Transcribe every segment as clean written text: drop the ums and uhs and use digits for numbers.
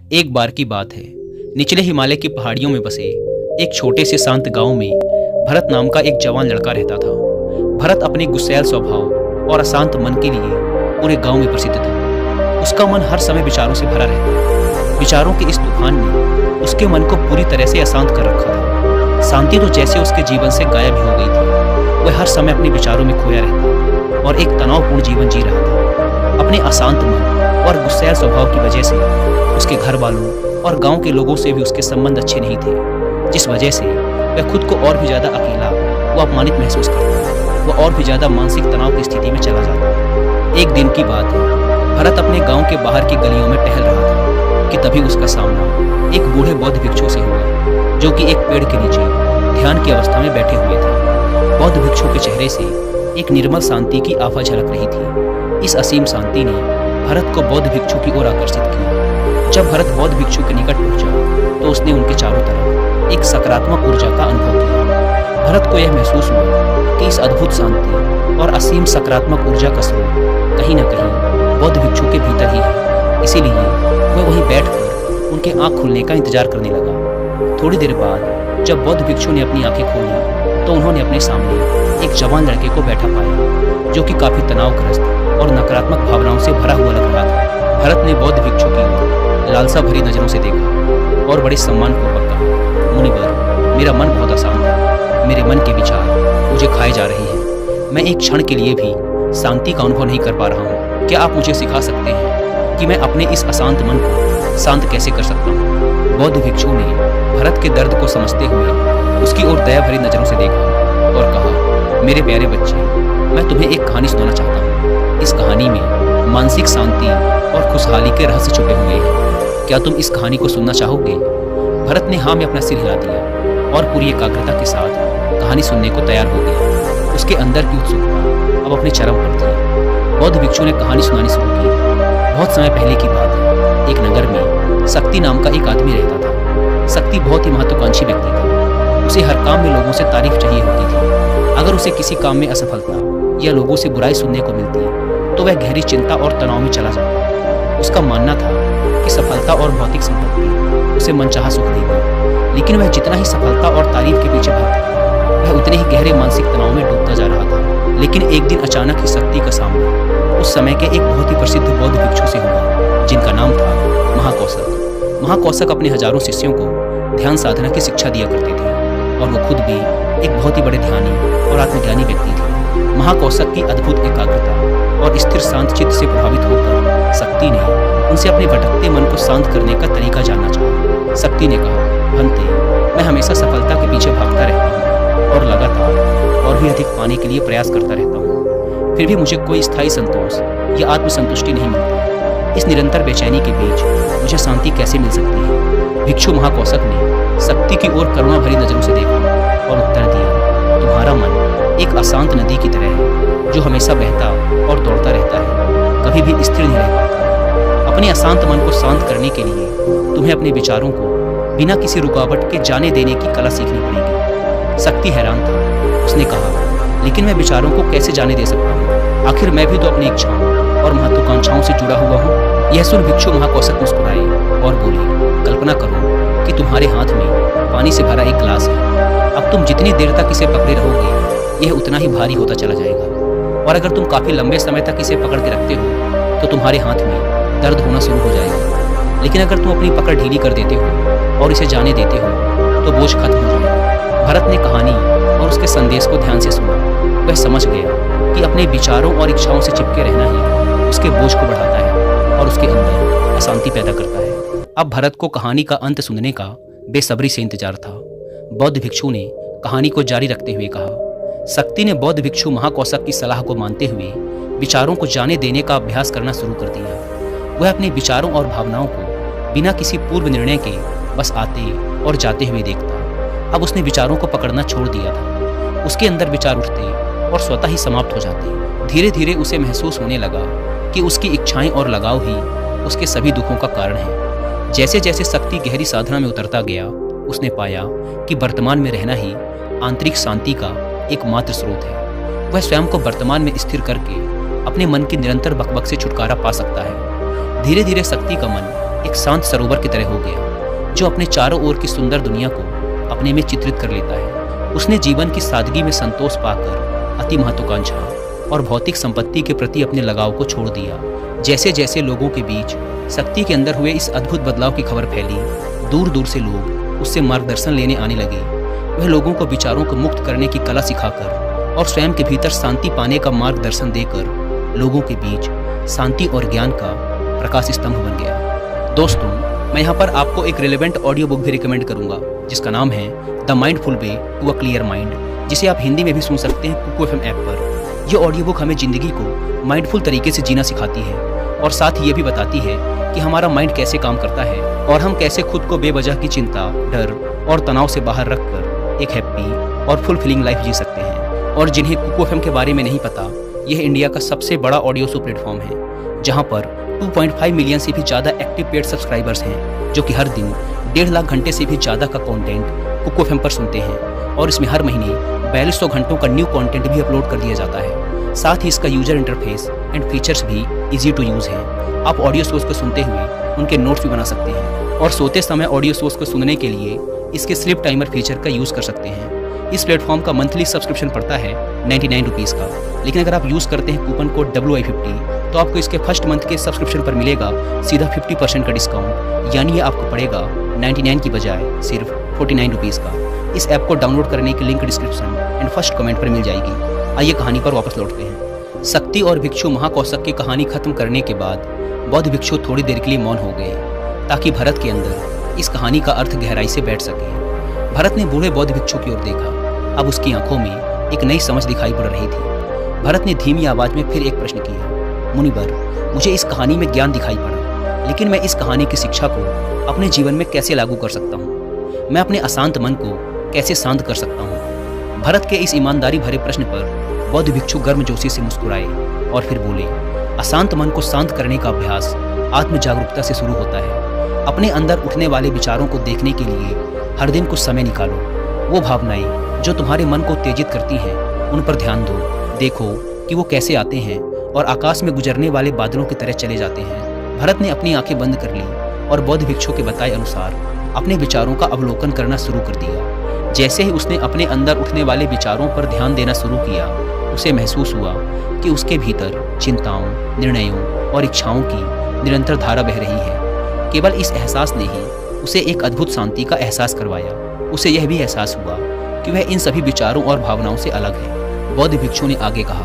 एक बार की बात है, निचले हिमालय की पहाड़ियों में बसे एक छोटे से शांत गांव में भरत नाम का एक जवान लड़का रहता था। भरत अपने गुस्सैल स्वभाव और अशांत मन के लिए पूरे गांव में प्रसिद्ध था। उसका मन हर समय विचारों से भरा रहता। विचारों के इस तूफान ने उसके मन को पूरी तरह से अशांत कर रखा था। शांति तो जैसे उसके जीवन से गायब ही हो गई थी। वह हर समय अपने विचारों में खोया रहता और एक तनावपूर्ण जीवन जी रहा था। अपने अशांत मन और गुस्सैल स्वभाव की वजह से उसके घर वालों और गांव के लोगों से भी उसके संबंध अच्छे नहीं थे, जिस वजह से वह खुद को और भी ज्यादा अकेला व अपमानित महसूस करता। वह और भी ज्यादा मानसिक तनाव की स्थिति में चला जाता। एक दिन की बात है, भरत अपने गांव के बाहर की गलियों में टहल रहा था कि तभी उसका सामना एक बूढ़े बौद्ध भिक्षु से हुआ, जो कि एक पेड़ के नीचे ध्यान की अवस्था में बैठे हुए थे। बौद्ध भिक्षु के चेहरे से एक निर्मल शांति की आभा झलक रही थी। इस असीम शांति ने भरत को बौद्ध भिक्षु की ओर आकर्षित किया। जब भरत बौद्ध भिक्षु के निकट पहुंचा तो उसने उनके चारों तरफ एक सकारात्मक ऊर्जा का अनुभव किया। भरत को यह महसूस हुआ कि इस अद्भुत शांति और असीम सकारात्मक ऊर्जा का स्रोत कहीं न कहीं बौद्ध भिक्षु के भीतर ही है। इसीलिए वह वहीं बैठकर उनके आंख खुलने का इंतजार करने लगा। थोड़ी देर बाद जब बौद्ध भिक्षु ने अपनी आंखें खोली तो उन्होंने अपने सामने एक जवान लड़के को बैठा पाया, जो कि काफी तनावग्रस्त और नकारात्मक भावनाओं से भरा हुआ लग रहा था। भरत ने बौद्ध भिक्षु की ओर लालसा भरी नजरों से देखा और बड़े सम्मानपूर्वक कहा, मुनिवर, मेरा मन बहुत अशांत है। मेरे मन के विचार मुझे खाए जा रहे हैं। मैं एक क्षण के लिए भी शांति का अनुभव नहीं कर पा रहा हूँ। क्या आप मुझे सिखा सकते हैं कि मैं अपने इस अशांत मन को शांत कैसे कर सकता हूँ? बौद्ध भिक्षु ने भरत के दर्द को समझते हुए उसकी ओर दया भरी नजरों से देखा और कहा, मेरे प्यारे बच्चे, मैं तुम्हें एक कहानी सुनाना चाहता हूँ। इस कहानी में मानसिक शांति और खुशहाली के रहस्य छुपे हुए हैं। क्या तुम इस कहानी को सुनना चाहोगे? भरत ने हाँ में अपना सिर हिला दिया और पूरी एकाग्रता के साथ कहानी सुनने को तैयार हो गया। उसके अंदर की उत्सुकता अब अपने चरम पर थी। बौद्ध भिक्षु ने कहानी सुनानी शुरू की। बहुत समय पहले की बात है। एक नगर में शक्ति नाम का एक आदमी रहता था। शक्ति बहुत ही महत्वाकांक्षी व्यक्ति था। उसे हर काम में लोगों से तारीफ चाहिए होती थी। अगर उसे किसी काम में असफलता या लोगों से बुराई सुनने को मिलती तो वह गहरी चिंता और तनाव में चला जाता। उसका मानना था कि सफलता और भौतिक संपत्ति उसे मनचाहा सुख देगी, लेकिन वह जितना ही सफलता और तारीफ के पीछे भागता वह उतने ही गहरे मानसिक तनाव में डूबता जा रहा था। लेकिन एक दिन अचानक ही शक्ति का सामना उस समय के एक बहुत ही प्रसिद्ध बौद्ध भिक्षु से हुआ, जिनका नाम था महाकौशक। महाकौशक अपने हजारों शिष्यों को ध्यान साधना की शिक्षा दिया करते थे और वो खुद भी एक बहुत ही बड़े ध्यानी और आत्मज्ञानी व्यक्ति थे। महाकौशक की अद्भुत एकाग्रता और स्थिर शांत चित्त से प्रभावित होकर शक्ति ने उनसे अपने भटकते मन को शांत करने का तरीका जानना चाहा। शक्ति ने कहा, भंते, मैं हमेशा सफलता के पीछे भागता रहता हूँ और लगातार और भी अधिक पाने के लिए प्रयास करता रहता हूँ। फिर भी मुझे कोई स्थायी संतोष या आत्मसंतुष्टि नहीं मिलती। इस निरंतर बेचैनी के बीच मुझे शांति कैसे मिल सकती है? भिक्षु महाकौशक ने शक्ति की ओर करुणा भरी नजरों से देखा और उत्तर दिया, तुम्हारा मन एक अशांत नदी की तरह है, जो हमेशा बहता और दौड़ता रहता है, कभी भी स्थिर नहीं रह पाता। अपने अशांत मन को शांत करने के लिए तुम्हें अपने विचारों को बिना किसी रुकावट के जाने देने की कला सीखनी पड़ेगी। शक्ति हैरान था। उसने कहा, लेकिन मैं विचारों को कैसे जाने दे सकता हूँ? आखिर मैं भी तो अपनी इच्छाओं और महत्वाकांक्षाओं से जुड़ा हुआ हूँ। यह सुन भिक्षु महाकौशक मुस्कुराए और बोले, कल्पना करो कि तुम्हारे हाथ में पानी से भरा एक गिलास है। अब तुम जितनी देर तक इसे पकड़े रहोगे, यह उतना ही भारी होता चला जाएगा। और अगर तुम काफी लंबे समय तक इसे पकड़ के रखते हो तो तुम्हारे हाथ में दर्द होना शुरू हो जाएगा। लेकिन अगर तुम अपनी पकड़ ढीली कर देते हो और इसे जाने देते हो तो बोझ खत्म हो जाएगा। भरत ने कहानी और उसके संदेश को ध्यान से सुना। वह समझ गया कि अपने विचारों और इच्छाओं से चिपके रहना ही उसके बोझ को बढ़ाता है और उसके अंदर अशांति पैदा करता है। अब भरत को कहानी का अंत सुनने का बेसब्री से इंतजार था। बौद्ध भिक्षु ने कहानी को जारी रखते हुए कहा, शक्ति ने बौद्ध भिक्षु महाकौशक की सलाह को मानते हुए विचारों को जाने देने का अभ्यास करना शुरू कर दिया। वह अपने विचारों और भावनाओं को बिना किसी पूर्व निर्णय के बस आते और जाते हुए देखता। अब उसने विचारों को पकड़ना छोड़ दिया था। उसके अंदर विचार उठते और स्वतः ही समाप्त हो जाते। धीरे धीरे उसे महसूस होने लगा कि उसकी इच्छाएं और लगाव ही उसके सभी दुखों का कारण है। जैसे जैसे शक्ति गहरी साधना में उतरता गया, उसने पाया कि वर्तमान में रहना ही आंतरिक शांति का एकमात्र स्रोत है। वह स्वयं को वर्तमान में स्थिर करके अपने मन की निरंतर बकबक से छुटकारा पा सकता है। धीरे धीरे शक्ति का मन एक शांत सरोवर की तरह हो गया, जो अपने चारों ओर की सुंदर दुनिया को अपने में चित्रित कर लेता है। उसने जीवन की सादगी में संतोष पाकर अति महत्वाकांक्षा और भौतिक संपत्ति के प्रति अपने लगाव को छोड़ दिया। जैसे जैसे लोगों के बीच शक्ति के अंदर हुए इस अद्भुत बदलाव की खबर फैली, दूर दूर से लोग उससे मार्गदर्शन लेने आने लगे। वह लोगों को विचारों को मुक्त करने की कला सिखाकर और स्वयं के भीतर शांति पाने का मार्गदर्शन देकर लोगों के बीच शांति और ज्ञान का प्रकाश स्तंभ बन गया। दोस्तों, मैं यहाँ पर आपको एक रिलेवेंट ऑडियो बुक भी रिकमेंड करूँगा, जिसका नाम है the mindful way to a clear mind, जिसे आप हिंदी में भी सुन सकते हैं कुको FM ऐप पर। यह ऑडियो बुक हमें ज़िंदगी को माइंडफुल तरीके से जीना सिखाती है और साथ ही ये भी बताती है कि हमारा माइंड कैसे काम करता है और हम कैसे खुद को बेवजह की चिंता, डर और तनाव से बाहर रखकर एक हैप्पी और फुलफिलिंग लाइफ जी सकते हैं। और जिन्हें कुको FM के बारे में नहीं पता, यह इंडिया का सबसे बड़ा ऑडियो शो प्लेटफॉर्म है, जहाँ पर 2.5 मिलियन से भी ज़्यादा एक्टिव पेड सब्सक्राइबर्स हैं, जो कि हर दिन 1.5 लाख घंटे से भी ज़्यादा का कंटेंट कुको FM पर सुनते हैं। और इसमें हर महीने 4200 घंटों का न्यू कंटेंट भी अपलोड कर दिया जाता है। साथ ही इसका यूजर इंटरफेस एंड फीचर्स भी इजी टू यूज़ हैं। आप ऑडियो शोज को सुनते हुए उनके नोट्स भी बना सकते हैं और सोते समय ऑडियो शोज को सुनने के लिए इसके स्लीप टाइमर फीचर का यूज़ कर सकते हैं। इस प्लेटफॉर्म का मंथली सब्सक्रिप्शन पड़ता है 99 रुपीज़ का, लेकिन अगर आप यूज़ करते हैं कूपन कोड WI50 तो आपको इसके फर्स्ट मंथ के सब्सक्रिप्शन पर मिलेगा सीधा 50% का डिस्काउंट, यानी ये आपको पड़ेगा 99 की बजाय सिर्फ 49 रुपीज़ का। इस ऐप को डाउनलोड करने की link description and first comment पर मिल जाएगी। आइए कहानी पर वापस लौटते हैं। शक्ति और भिक्षु महाकौशक की कहानी खत्म करने के बाद बौद्ध भिक्षु थोड़ी देर के लिए मौन हो गए, ताकि भरत के अंदर इस कहानी का अर्थ गहराई से बैठ सके। भरत ने बूढ़े बौद्ध भिक्षु की ओर देखा। अब उसकी आंखों में एक नई समझ दिखाई पड़ रही थी। भरत ने धीमी आवाज में फिर एक प्रश्न किया, मुनिवर, मुझे इस कहानी में ज्ञान दिखाई पड़ा, लेकिन मैं इस कहानी की शिक्षा को अपने जीवन में कैसे लागू कर सकता हूँ? मैं अपने अशांत मन को कैसे शांत कर सकता हूँ? भरत के इस ईमानदारी भरे प्रश्न पर बौद्ध भिक्षु गर्मजोशी से मुस्कुराए और फिर बोले, अशांत मन को शांत करने का अभ्यास आत्म जागरूकता से शुरू होता है। अपने अंदर उठने वाले विचारों को देखने के लिए हर दिन कुछ समय निकालो। वो भावनाएं जो तुम्हारे मन को उत्तेजित करती हैं, उन पर ध्यान दो। देखो कि वो कैसे आते हैं और आकाश में गुजरने वाले बादलों की तरह चले जाते हैं। भरत ने अपनी आंखें बंद कर ली और बौद्ध भिक्षु के बताए अनुसार अपने विचारों का अवलोकन करना शुरू कर दिया। जैसे ही उसने अपने अंदर उठने वाले विचारों पर ध्यान देना शुरू किया, उसे महसूस हुआ कि उसके भीतर चिंताओं, निर्णयों और इच्छाओं की निरंतर धारा बह रही है। केवल इस एहसास ने ही उसे एक अद्भुत शांति का एहसास करवाया। उसे यह भी एहसास हुआ कि वह इन सभी विचारों और भावनाओं से अलग है। बौद्ध भिक्षु ने आगे कहा,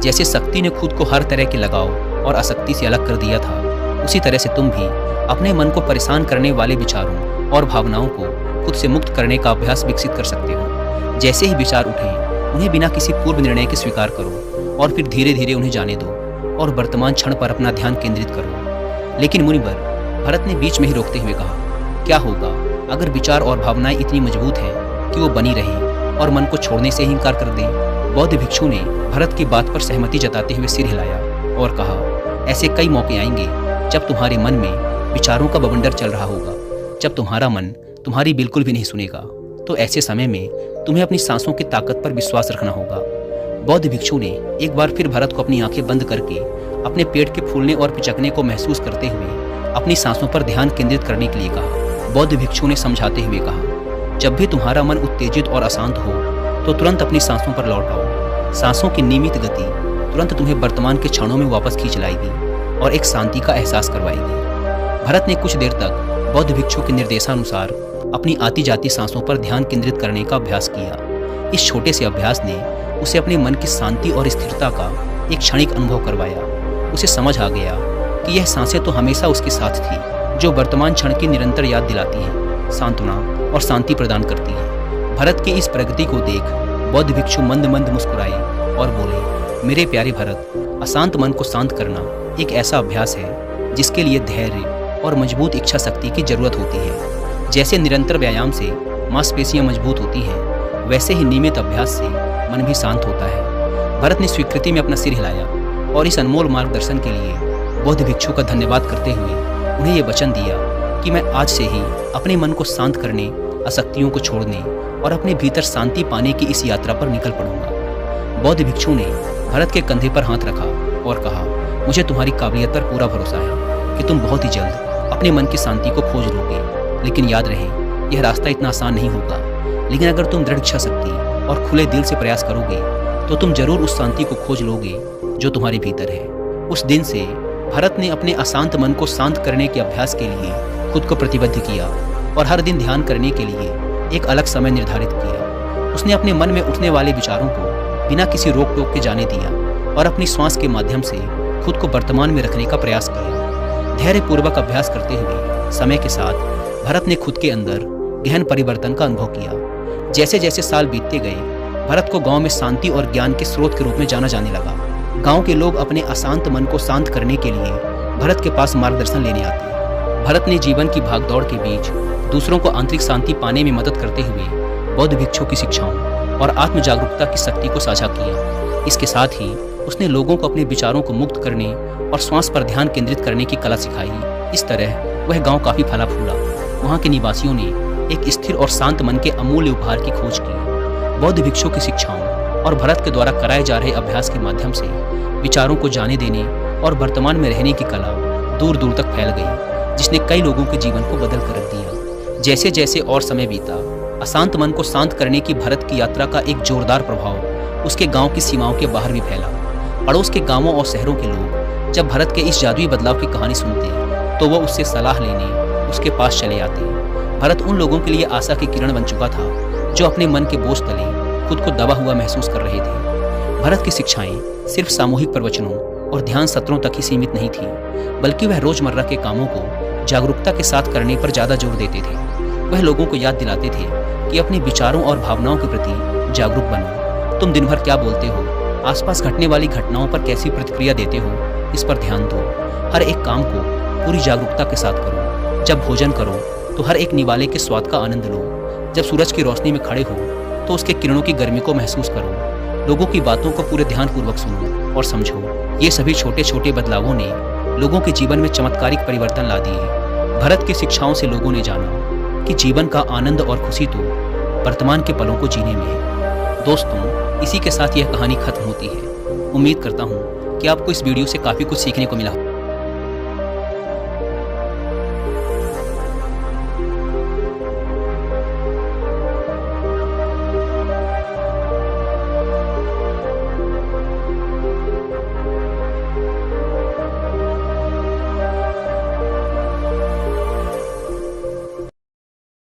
जैसे शक्ति ने खुद को हर तरह के लगाव और आसक्ति से अलग कर दिया था, उसी तरह से तुम भी अपने मन को परेशान करने वाले विचारों और भावनाओं को खुद से मुक्त करने का अभ्यास विकसित कर सकते हो। जैसे ही विचार उठें, उन्हें बिना किसी पूर्व निर्णय के स्वीकार करो और फिर धीरे धीरे उन्हें जाने दो और वर्तमान क्षण पर अपना ध्यान केंद्रित करो। लेकिन मुनिवर, भरत ने बीच में ही रोकते हुए कहा, क्या होगा अगर विचार और भावनाएं इतनी मजबूत हैं कि वो बनी रहें और मन को छोड़ने से ही इनकार कर दें? बौद्ध भिक्षु ने भरत की बात पर सहमति जताते हुए सिर हिलाया और कहा, ऐसे कई मौके आएंगे जब तुम्हारे मन में विचारों का बवंडर चल रहा होगा, जब तुम्हारा मन तुम्हारी बिल्कुल भी नहीं सुनेगा। तो ऐसे समय में तुम्हें अपनी सांसों की ताकत पर विश्वास रखना होगा। बौद्ध भिक्षु ने एक बार फिर भरत को अपनी आंखें बंद करके अपने पेट के फूलने और पिचकने को महसूस करते हुए अपनी सांसों पर ध्यान केंद्रित करने के लिए कहा। बौद्ध भिक्षु ने समझाते हुए कहा, जब भी तुम्हारा मन उत्तेजित और अशांत हो तो तुरंत अपनी सांसों पर लौट आओ। सांसों की नियमित गति तुरंत तुम्हें वर्तमान के क्षणों में वापस खींच लाएगी और एक शांति का एहसास करवाएगी। भरत ने कुछ देर तक बौद्ध भिक्षु के निर्देशानुसार अपनी आती जाती सांसों पर ध्यान केंद्रित करने का अभ्यास किया। इस छोटे से अभ्यास ने उसे अपने मन की शांति और स्थिरता का एक क्षणिक अनुभव करवाया। उसे समझ आ गया कि यह सांसें तो हमेशा उसके साथ थी, जो वर्तमान क्षण की निरंतर याद दिलाती हैं, सांत्वना और शांति प्रदान करती हैं। भरत की इस प्रगति को देख बौद्ध भिक्षु मंद मंद मुस्कुराए और बोले, मेरे प्यारे भरत, अशांत मन को शांत करना एक ऐसा अभ्यास है जिसके लिए धैर्य और मजबूत इच्छा शक्ति की जरूरत होती है। जैसे निरंतर व्यायाम से मांसपेशियां मजबूत होती हैं, वैसे ही नियमित अभ्यास से मन भी शांत होता है। भरत ने स्वीकृति में अपना सिर हिलाया और इस अनमोल मार्गदर्शन के लिए बौद्ध भिक्षु का धन्यवाद करते हुए उन्हें ये वचन दिया कि मैं आज से ही अपने मन को शांत करने, आसक्तियों को छोड़ने और अपने भीतर शांति पाने की इस यात्रा पर निकल पड़ूंगा। बौद्ध भिक्षु ने भरत के कंधे पर हाथ रखा और कहा, मुझे तुम्हारी काबिलियत पर पूरा भरोसा है कि तुम बहुत ही जल्द अपने मन की शांति को खोज लोगे। लेकिन याद रहे, यह रास्ता इतना आसान नहीं होगा। लेकिन अगर तुम दृढ़ इच्छा शक्ति और खुले दिल से प्रयास करोगे तो तुम जरूर उस शांति को खोज लोगे जो तुम्हारे भीतर है। उस दिन से भरत ने अपने अशांत मन को शांत करने के अभ्यास के लिए खुद को प्रतिबद्ध किया और हर दिन ध्यान करने के लिए एक अलग समय निर्धारित किया। उसने अपने मन में उठने वाले विचारों को बिना किसी रोक टोक के जाने दिया और अपनी श्वास के माध्यम से खुद को वर्तमान में रखने का प्रयास किया। धैर्यपूर्वक अभ्यास करते हुए समय के साथ भरत ने खुद के अंदर गहन परिवर्तन का अनुभव किया। जैसे जैसे साल बीतते गए, भरत को गांव में शांति और ज्ञान के स्रोत के रूप में जाना जाने लगा। गांव के लोग अपने अशांत मन को शांत करने के लिए भरत के पास मार्गदर्शन लेने आते। भरत ने जीवन की भागदौड़ के बीच दूसरों को आंतरिक शांति पाने में मदद करते हुए बौद्ध भिक्षुओं की शिक्षाओं और आत्म जागरूकता की शक्ति को साझा किया। इसके साथ ही उसने लोगों को अपने विचारों को मुक्त करने और श्वास पर ध्यान केंद्रित करने की कला सिखाई। इस तरह वह गांव काफी फला फूला। वहां के निवासियों ने एक स्थिर और शांत मन के अमूल्य उपहार की खोज की। बौद्ध भिक्षुओं की शिक्षाओं और भरत के द्वारा कराए जा रहे अभ्यास के माध्यम से विचारों को जाने देने और वर्तमान में रहने की कला दूर दूर तक फैल गई, जिसने कई लोगों के जीवन को बदल कर रख दिया। जैसे जैसे और समय बीता, अशांत मन को शांत करने की भरत की यात्रा का एक जोरदार प्रभाव उसके गांव की सीमाओं के बाहर भी फैला। पड़ोस के गांवों और शहरों के लोग जब भरत के इस जादुई बदलाव की कहानी सुनते तो वह उससे सलाह लेने उसके पास चले आते। भरत उन लोगों के लिए आशा की किरण बन चुका था जो अपने मन के बोझ तले खुद को दबा हुआ महसूस कर रहे थे। भरत की शिक्षाएं सिर्फ सामूहिक प्रवचनों और ध्यान सत्रों तक ही सीमित नहीं थी, बल्कि वह रोजमर्रा के कामों को जागरूकता के साथ करने पर ज्यादा जोर देते थे। वह लोगों को याद दिलाते थे कि अपने विचारों और भावनाओं के प्रति जागरूक बनो। तुम दिन भर क्या बोलते हो, आसपास घटने वाली घटनाओं पर कैसी प्रतिक्रिया देते हो, इस पर ध्यान दो। हर एक काम को पूरी जागरूकता के साथ करो। जब भोजन करो तो हर एक निवाले के स्वाद का आनंद लो। जब सूरज की रोशनी में खड़े हो तो उसके किरणों की गर्मी को महसूस करो। लोगों की बातों को पूरे ध्यानपूर्वक सुनो और समझो। ये सभी छोटे छोटे बदलावों ने लोगों के जीवन में चमत्कारिक परिवर्तन ला दिए। भरत की शिक्षाओं से लोगों ने जाना कि जीवन का आनंद और खुशी तो वर्तमान के पलों को जीने में है। दोस्तों, इसी के साथ यह कहानी खत्म होती है। उम्मीद करता हूँ कि आपको इस वीडियो से काफ़ी कुछ सीखने को मिला।